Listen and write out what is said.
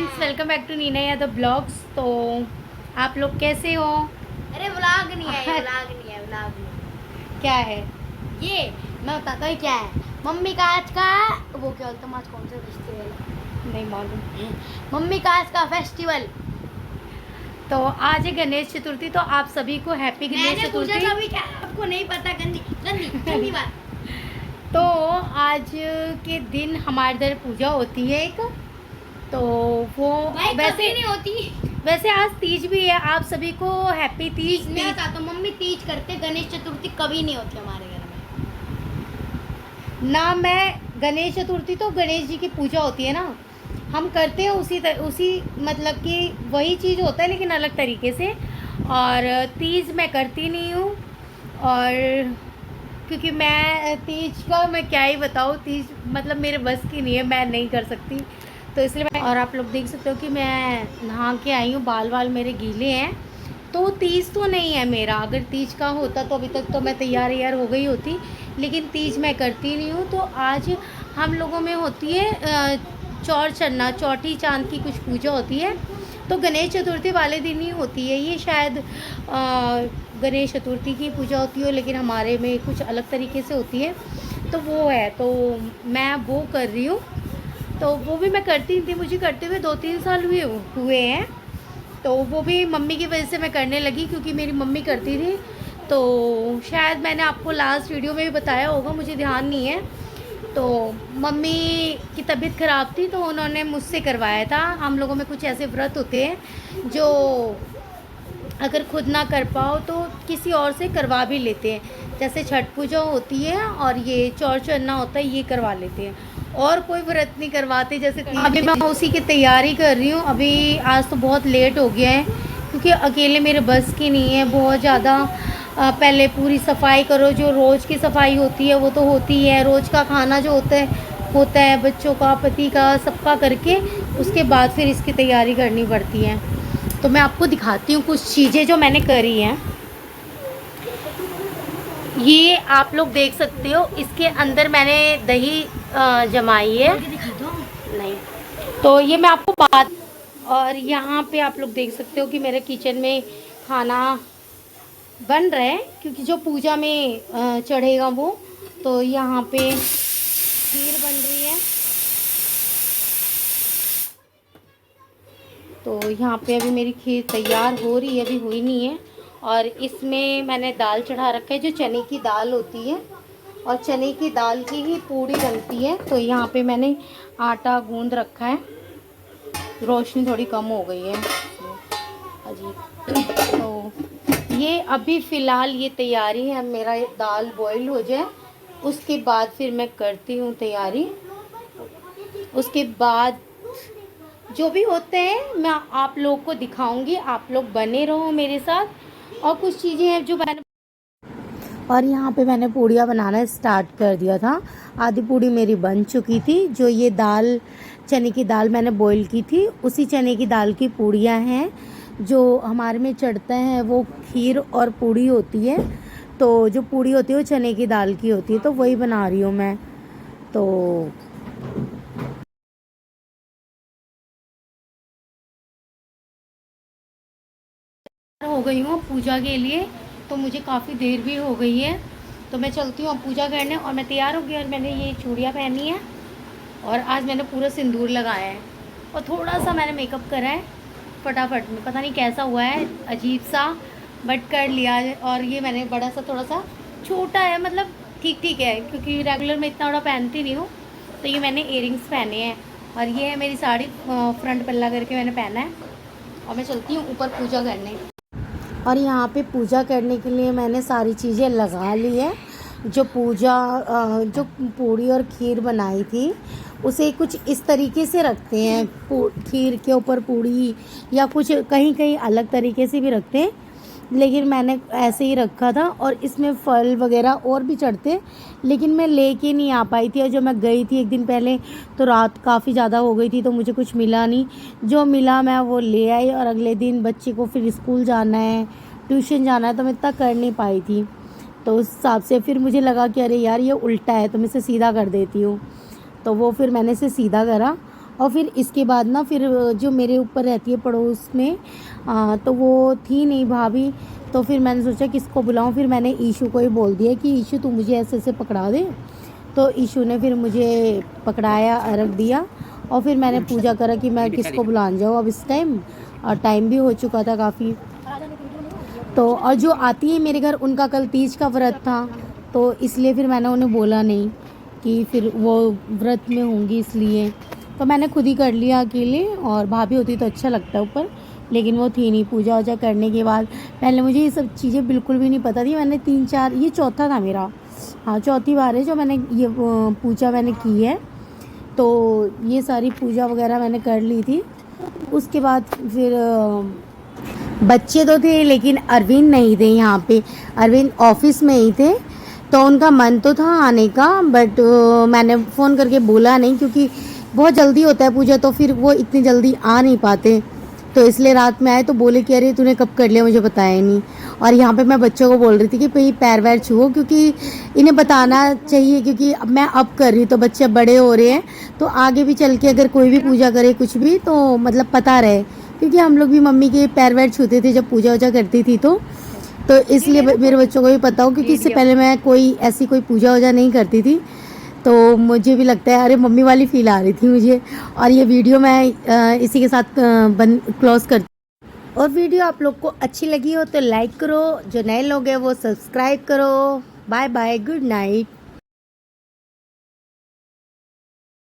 Friends, welcome back to Neena Yadav blogs. तो आप लोग कैसे हो? अरे व्लॉग नहीं है, ये व्लॉग नहीं है, व्लॉग नहीं। क्या है ये मैं बताता हूँ क्या है। मम्मी का आज का वो क्या बोलते हैं, आज कौन सा फेस्टिवल है? नहीं मालूम। मम्मी का आज का फेस्टिवल। तो आज है गणेश चतुर्थी, तो आप सभी को हैप्पी गणेश मैंने पूछा चतुर्थी। था अभी, क्या आपको नहीं पता? गंदी गंदी गंदी बात। तो आज के दिन हमारे इधर पूजा होती है एक, तो वो भाई कभी वैसे नहीं होती। वैसे आज तीज भी है। आप सभी को हैप्पी तीज। मैं बताता हूँ, मम्मी तीज करते, गणेश चतुर्थी कभी नहीं होती हमारे घर में। ना, मैं गणेश चतुर्थी तो गणेश जी की पूजा होती है ना, हम करते हैं उसी मतलब कि वही चीज़ होता है लेकिन अलग तरीके से। और तीज मैं करती नहीं हूँ। और क्योंकि मैं तीज का मैं क्या ही बताऊँ, तीज मतलब मेरे बस की नहीं है, मैं नहीं कर सकती। तो इसलिए मैं, और आप लोग देख सकते हो कि मैं नहा के आई हूँ, बाल वाल मेरे गीले हैं। तो तीज तो नहीं है मेरा। अगर तीज का होता तो अभी तक तो मैं तैयार हो गई होती, लेकिन तीज मैं करती नहीं हूँ। तो आज हम लोगों में होती है चौर चन्ना, चौठी चांद की कुछ पूजा होती है। तो गणेश चतुर्थी वाले दिन ही होती है ये, शायद गणेश चतुर्थी की पूजा होती हो, लेकिन हमारे में कुछ अलग तरीके से होती है। तो वो है, तो मैं वो कर रही हूँ। तो वो भी मैं करती थी, मुझे करते हुए 2-3 साल हुए हैं। तो वो भी मम्मी की वजह से मैं करने लगी, क्योंकि मेरी मम्मी करती थी। तो शायद मैंने आपको लास्ट वीडियो में भी बताया होगा, मुझे ध्यान नहीं है। तो मम्मी की तबीयत ख़राब थी, तो उन्होंने मुझसे करवाया था। हम लोगों में कुछ ऐसे व्रत होते हैं जो अगर खुद ना कर पाओ तो किसी और से करवा भी लेते हैं। जैसे छठ पूजा होती है और ये चौर चन्ना होता है, ये करवा लेते हैं। और कोई व्रत नहीं करवाते। जैसे अभी मैं उसी की तैयारी कर रही हूँ। अभी आज तो बहुत लेट हो गया है, क्योंकि अकेले मेरे बस की नहीं है बहुत ज़्यादा। पहले पूरी सफाई करो, जो रोज़ की सफाई होती है वो तो होती है, रोज़ का खाना जो होता है बच्चों का, पति का, सबका करके उसके बाद फिर इसकी तैयारी करनी पड़ती है। तो मैं आपको दिखाती हूँ कुछ चीज़ें जो मैंने करी हैं। ये आप लोग देख सकते हो, इसके अंदर मैंने दही जमाई है। दिखा दो। नहीं, तो ये मैं आपको बात। और यहाँ पे आप लोग देख सकते हो कि मेरे किचन में खाना बन रहा है, क्योंकि जो पूजा में चढ़ेगा वो। तो यहाँ पे खीर बन रही है। तो यहाँ पे अभी मेरी खीर तैयार हो रही है, अभी हुई नहीं है। और इसमें मैंने दाल चढ़ा रखा है, जो चने की दाल होती है, और चने की दाल की ही पूड़ी बनती है। तो यहाँ पे मैंने आटा गूंद रखा है। रोशनी थोड़ी कम हो गई है अजीब। तो ये अभी फ़िलहाल ये तैयारी है, मेरा ये दाल बॉईल हो जाए उसके बाद फिर मैं करती हूँ तैयारी। उसके बाद जो भी होते हैं मैं आप लोग को दिखाऊंगी, आप लोग बने रहो मेरे साथ। और कुछ चीज़ें हैं जो मैंने, और यहाँ पे मैंने पूड़ियाँ बनाना स्टार्ट कर दिया था। आधी पूड़ी मेरी बन चुकी थी। जो ये दाल, चने की दाल मैंने बॉईल की थी, उसी चने की दाल की पूड़ियाँ हैं। जो हमारे में चढ़ता है वो खीर और पूड़ी होती है। तो जो पूड़ी होती है वो चने की दाल की होती है, तो वही बना रही हूँ मैं। तो हो गई हूँ पूजा के लिए, तो मुझे काफ़ी देर भी हो गई है। तो मैं चलती हूँ अब पूजा करने। और मैं तैयार हो गई, और मैंने ये चूड़ियाँ पहनी है, और आज मैंने पूरा सिंदूर लगाया है, और थोड़ा सा मैंने मेकअप करा है फटाफट में, पता नहीं कैसा हुआ है, अजीब सा, बट कर लिया है। और ये मैंने बड़ा सा, थोड़ा सा छोटा है, मतलब ठीक ठीक है, क्योंकि रेगुलर में इतना बड़ा पहनती नहीं हूँ। तो ये मैंने इयरिंग्स पहने हैं, और ये है मेरी साड़ी, फ्रंट पल्ला करके मैंने पहना है। और मैं चलती हूँ ऊपर पूजा करने। और यहाँ पे पूजा करने के लिए मैंने सारी चीज़ें लगा ली है। जो पूड़ी और खीर बनाई थी, उसे कुछ इस तरीके से रखते हैं, खीर के ऊपर पूड़ी, या कुछ कहीं कहीं अलग तरीके से भी रखते हैं, लेकिन मैंने ऐसे ही रखा था। और इसमें फल वगैरह और भी चढ़ते, लेकिन मैं लेके नहीं आ पाई थी। और जब मैं गई थी एक दिन पहले, तो रात काफ़ी ज़्यादा हो गई थी, तो मुझे कुछ मिला नहीं। जो मिला मैं वो ले आई, और अगले दिन बच्चे को फिर स्कूल जाना है, ट्यूशन जाना है, तो मैं इतना कर नहीं पाई थी। तो उस हिसाब से फिर मुझे लगा कि अरे यार ये उल्टा है, तो मैं इसे सीधा कर देती हूँ। तो वो फिर मैंने इसे सीधा करा, और फिर इसके बाद ना फिर जो मेरे ऊपर रहती है पड़ोस में तो वो थी नहीं भाभी, तो फिर मैंने सोचा किसको बुलाऊं, फिर मैंने ईशू को ही बोल दिया कि ईशू तू मुझे ऐसे ऐसे पकड़ा दे। तो ईशू ने फिर मुझे पकड़ाया, अर्घ दिया, और फिर मैंने पूजा करा कि मैं किसको बुलाने जाऊँ अब इस टाइम, और टाइम भी हो चुका था काफ़ी। तो और जो आती है मेरे घर उनका कल तीज का व्रत था, तो इसलिए फिर मैंने उन्हें बोला नहीं कि फिर वो व्रत में होंगी, इसलिए तो मैंने खुद ही कर लिया अकेले। और भाभी होती तो अच्छा लगता है ऊपर, लेकिन वो थी नहीं। पूजा वूजा करने के बाद पहले मुझे ये सब चीज़ें बिल्कुल भी नहीं पता थी। मैंने 3-4, ये चौथा था मेरा, हाँ चौथी बार है जो मैंने ये पूजा मैंने की है। तो ये सारी पूजा वगैरह मैंने कर ली थी। उसके बाद फिर बच्चे तो थे लेकिन अरविंद नहीं थे यहाँ पे, अरविंद ऑफिस में ही थे। तो उनका मन तो था आने का, बट मैंने फ़ोन करके बोला नहीं क्योंकि बहुत जल्दी होता है पूजा, तो फिर वो इतनी जल्दी आ नहीं पाते। तो इसलिए रात में आए तो बोले कि अरे तूने कब कर लिया, मुझे बताया ही नहीं। और यहाँ पे मैं बच्चों को बोल रही थी कि भाई पैर वैर छुओ, क्योंकि इन्हें बताना चाहिए, क्योंकि अब मैं अब कर रही हूँ तो बच्चे बड़े हो रहे हैं, तो आगे भी चल के अगर कोई भी पूजा करे कुछ भी तो मतलब पता रहे। क्योंकि हम लोग भी मम्मी के पैर वैर छूते थे जब पूजा वूजा करती थी, तो इसलिए मेरे बच्चों को भी पता हो, क्योंकि इससे पहले मैं कोई ऐसी कोई पूजा वूजा नहीं करती थी। तो मुझे भी लगता है अरे मम्मी वाली फ़ील आ रही थी मुझे। और ये वीडियो मैं इसी के साथ क्लोज करती हूँ। और वीडियो आप लोग को अच्छी लगी हो तो लाइक करो, जो नए लोग हैं वो सब्सक्राइब करो। Bye bye, good night.